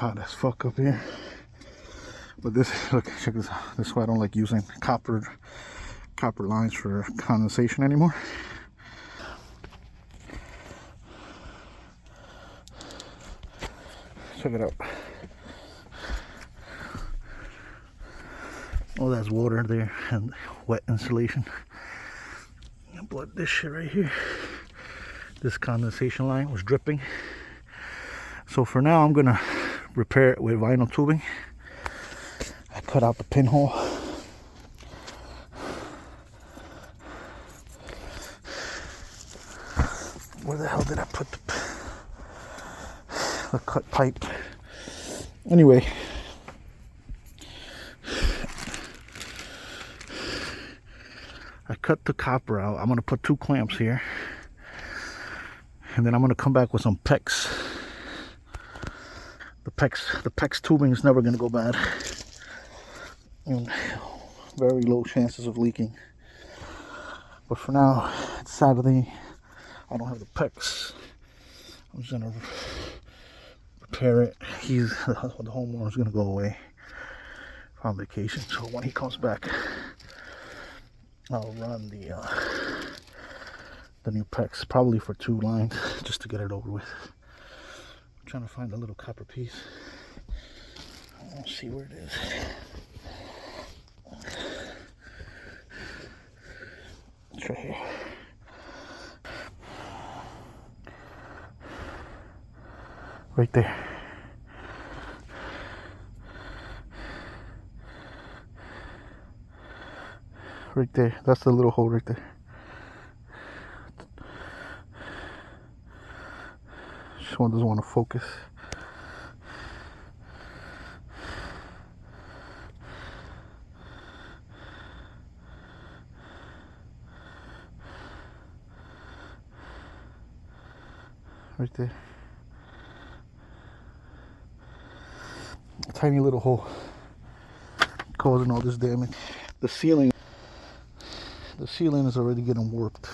hot as fuck up here. But this, look, check this out. This is why I don't like using copper lines for condensation anymore. Check it out. Oh, that's water there and wet insulation. But this shit right here, this condensation line was dripping. So for now, I'm gonna repair it with vinyl tubing. I cut out the pinhole. Where the hell did I put the cut pipe? Anyway, I cut the copper out. I'm gonna put 2 clamps here, and then I'm gonna come back with some PEX. The PEX tubing is never gonna go bad, and very low chances of leaking. But for now, it's Saturday. I don't have the PEX. I'm just gonna repair it. The homeowner's gonna go away on vacation, so when he comes back, I'll run the new PEX, probably for 2 lines, just to get it over with. I'm trying to find a little copper piece. Let's see where it is. It's right here. Right there. Right there. That's the little hole right there. This one doesn't want to focus. Right there. A tiny little hole causing all this damage. The ceiling is already getting warped.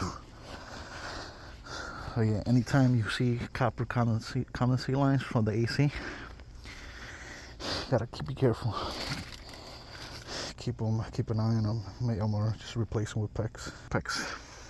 So yeah, anytime you see copper condensate lines from the AC, gotta be careful. Keep an eye on them. Or just replace them with PEX.